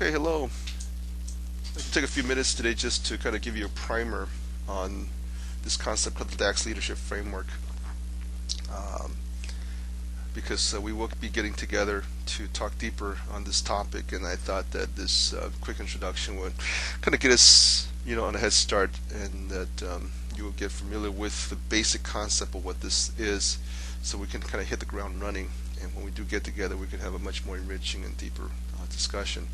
Okay, hello. I'd like to take a few minutes today just to kind of give you a primer on this concept called the DACS leadership framework, um, because we will be getting together to talk deeper on this topic, and I thought that this quick introduction would kind of get us, on a head start, and that you will get familiar with the basic concept of what this is, so we can kind of hit the ground running. And when we do get together, we can have a much more enriching and deeper discussion.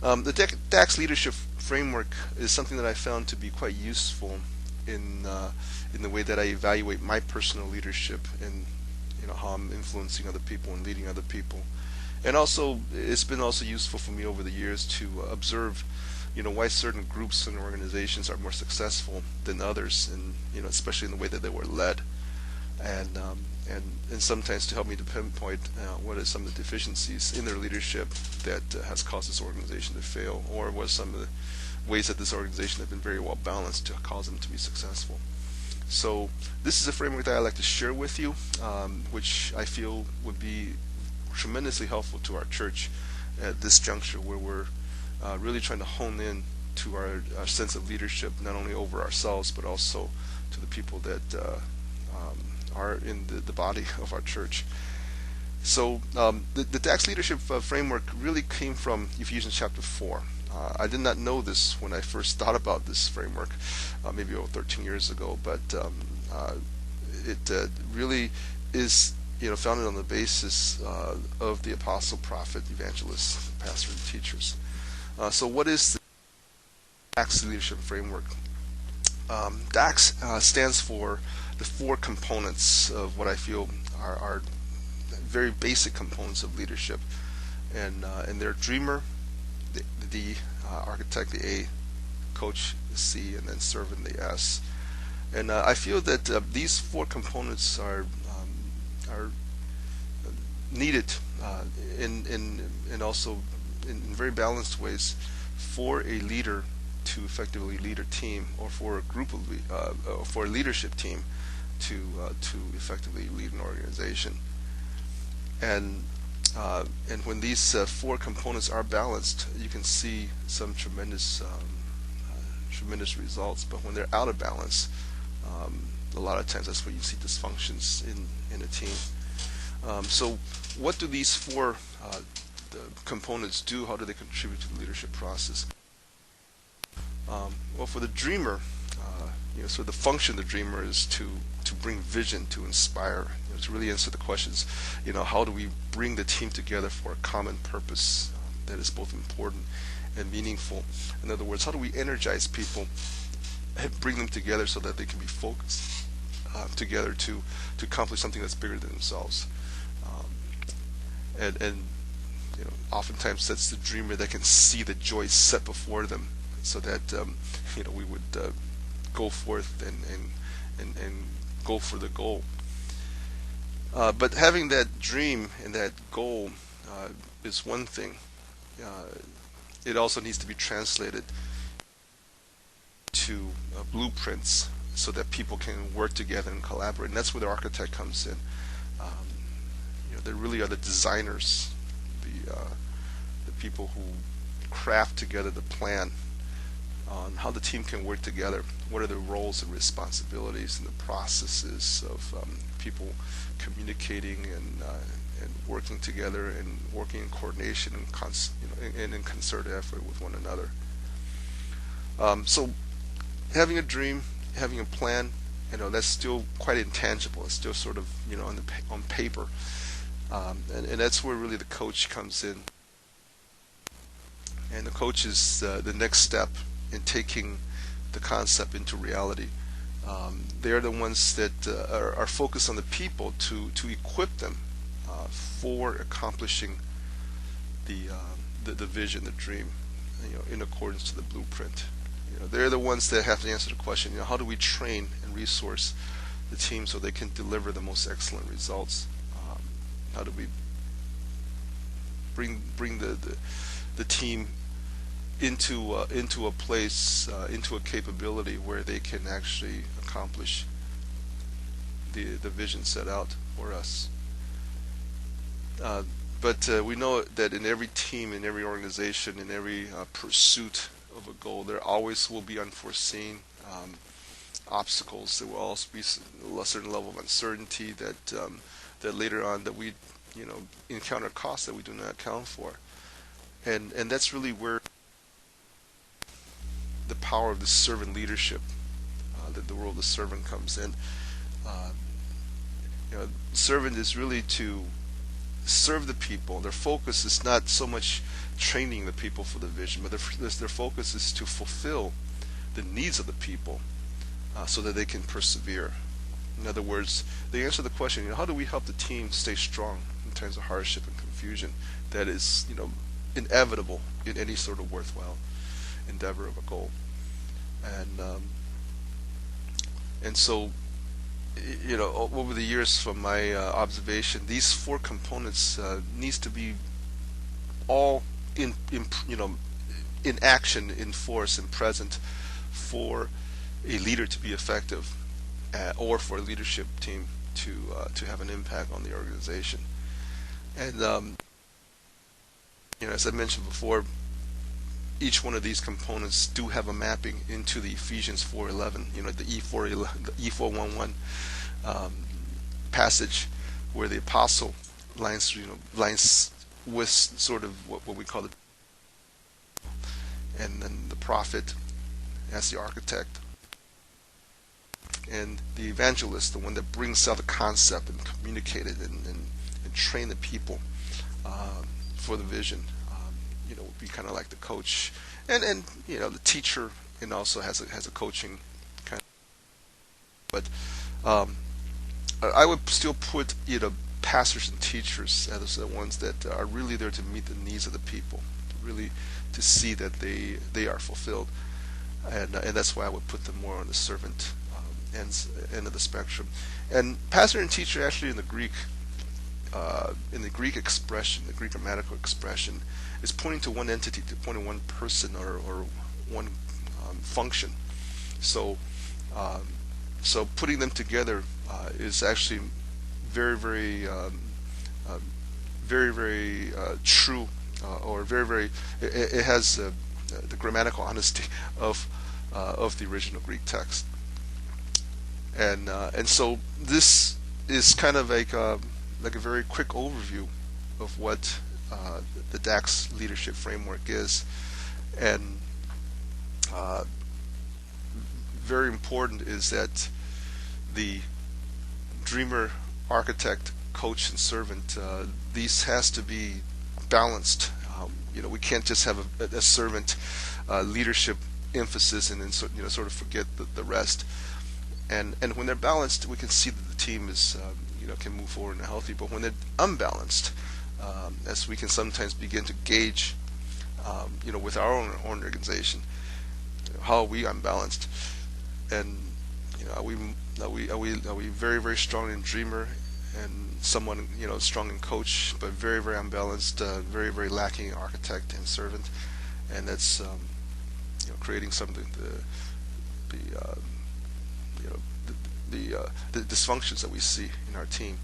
The DACS leadership framework is something that I found to be quite useful in in the way that I evaluate my personal leadership and how I'm influencing other people and leading other people. And also, it's been also useful for me over the years to observe, why certain groups and organizations are more successful than others, and especially in the way that they were led, and um, and sometimes to help me to pinpoint what are some of the deficiencies in their leadership that has caused this organization to fail, or what are some of the ways that this organization has been very well balanced to cause them to be successful. So this is a framework that I like to share with you, which I feel would be tremendously helpful to our church at this juncture, where we're really trying to hone in to our sense of leadership, not only over ourselves but also to the people that are in the body of our church. So the DACS leadership framework really came from Ephesians chapter 4. I did not know this when I first thought about this framework, maybe over 13 years ago, but it really is founded on the basis of the apostle, prophet, evangelists, pastors, and teachers. So what is the DACS leadership framework? DACS stands for the four components of what I feel are very basic components of leadership, and they're dreamer, the D, architect, the A, coach, the C, and then servant, the S. And I feel that these four components are needed in also in very balanced ways for a leader to effectively lead a team, or for a group of for a leadership team to effectively lead an organization. And when these four components are balanced, you can see some tremendous results. But when they're out of balance, a lot of times that's where you see dysfunctions in a team. So what do these four components do? How do they contribute to the leadership process? Well, for the dreamer, so the function of the dreamer is to bring vision, to inspire, to really answer the questions, how do we bring the team together for a common purpose that is both important and meaningful? In other words, how do we energize people and bring them together so that they can be focused together to accomplish something that's bigger than themselves? And oftentimes that's the dreamer that can see the joy set before them, so that we would go forth and go for the goal. But having that dream and that goal is one thing. It also needs to be translated to blueprints so that people can work together and collaborate. And that's where the architect comes in. They really are the designers, the people who craft together the plan on how the team can work together. What are the roles and responsibilities and the processes of people communicating and working together and working in coordination and in concerted effort with one another. So having a dream, having a plan, that's still quite intangible. It's still sort of on paper, and that's where really the coach comes in. And the coach is the next step in taking the concept into reality. They're the ones that are focused on the people to equip them for accomplishing the vision, the dream, in accordance to the blueprint. They're the ones that have to answer the question, how do we train and resource the team so they can deliver the most excellent results? How do we bring the team into a place, into a capability where they can actually accomplish the vision set out for us? But we know that in every team, in every organization, in every pursuit of a goal, there always will be unforeseen obstacles. There will also be a certain level of uncertainty that later on that we encounter costs that we do not account for, and that's really where the power of the servant leadership, that the role of the servant comes in. Uh, Servant is really to serve the people. Their focus is not so much training the people for the vision, but their focus is to fulfill the needs of the people, so that they can persevere. In other words, they answer the question, how do we help the team stay strong in times of hardship and confusion that is, inevitable in any sort of worthwhile endeavor of a goal. And so, over the years, from my observation, these four components needs to be all in action, in force, and present for a leader to be effective, or for a leadership team to have an impact on the organization. And as I mentioned before, each one of these components do have a mapping into the Ephesians 4:11, the E4:11 passage, where the apostle lines with sort of what we call it, and then the prophet as the architect, and the evangelist, the one that brings out the concept and communicate it and train the people for the vision. Would be kind of like the coach, and the teacher, and also has a coaching kind of. But I would still put pastors and teachers as the ones that are really there to meet the needs of the people, really to see that they are fulfilled, and that's why I would put them more on the servant end of the spectrum. And pastor and teacher, actually, in the Greek expression, the Greek grammatical expression, is pointing to one entity, to pointing to one person, or one function. So putting them together is actually very, very, very, very true, or very, very. It has the grammatical honesty of the original Greek text, and so this is kind of like a very quick overview of what the DACS leadership framework is, and very important is that the dreamer, architect, coach, and servant, these has to be balanced. We can't just have a servant leadership emphasis and then sort of forget the rest. And when they're balanced, we can see that the team is can move forward and healthy. But when they're unbalanced, as we can sometimes begin to gauge, with our own organization, how are we unbalanced? And are we very, very strong in dreamer, and someone strong in coach, but very, very unbalanced, very, very lacking in architect and servant, and that's creating something the dysfunctions that we see in our team.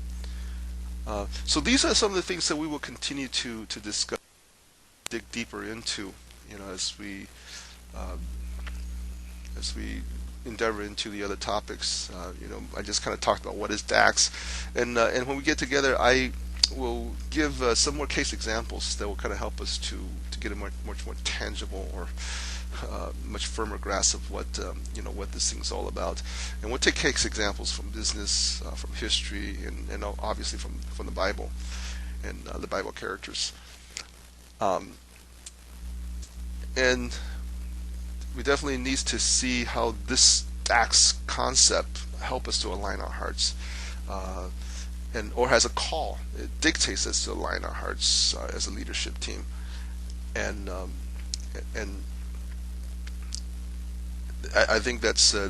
So these are some of the things that we will continue to discuss, dig deeper into, as we endeavor into the other topics. I just kind of talked about what is DACS, and when we get together, I will give some more case examples that will kind of help us to get a much more tangible, or much firmer grasp of what what this thing's all about. And we'll take case examples from business, from history, and obviously from the Bible and the Bible characters. And we definitely need to see how this DACS concept help us to align our hearts, or has a call. It dictates us to align our hearts as a leadership team, and I think that's a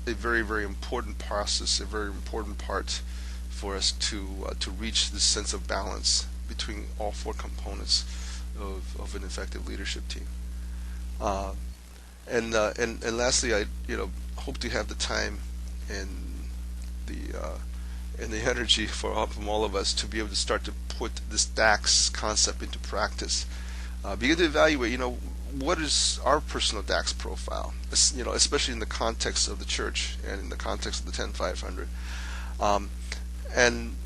very, very important process, a very important part for us to reach this sense of balance between all four components of an effective leadership team. And lastly, I hope to have the time and and the energy from all of us to be able to start to put this DACS concept into practice. Begin to evaluate, what is our personal DACS profile, especially in the context of the church and in the context of the 10-500. And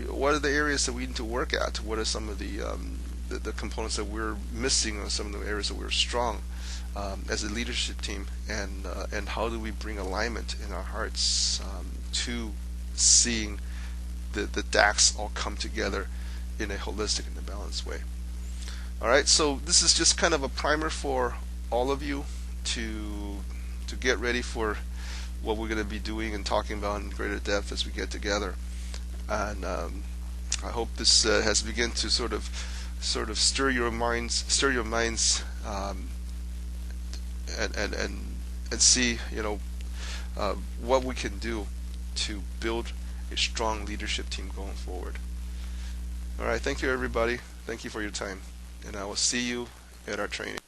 what are the areas that we need to work at? What are some of the components that we're missing, or some of the areas that we're strong as a leadership team, and how do we bring alignment in our hearts to seeing the DACS all come together in a holistic and a balanced way. All right, so this is just kind of a primer for all of you to get ready for what we're going to be doing and talking about in greater depth as we get together. And I hope this has begun to sort of stir your minds, and see what we can do to build a strong leadership team going forward. All right, thank you everybody. Thank you for your time, and I will see you at our training.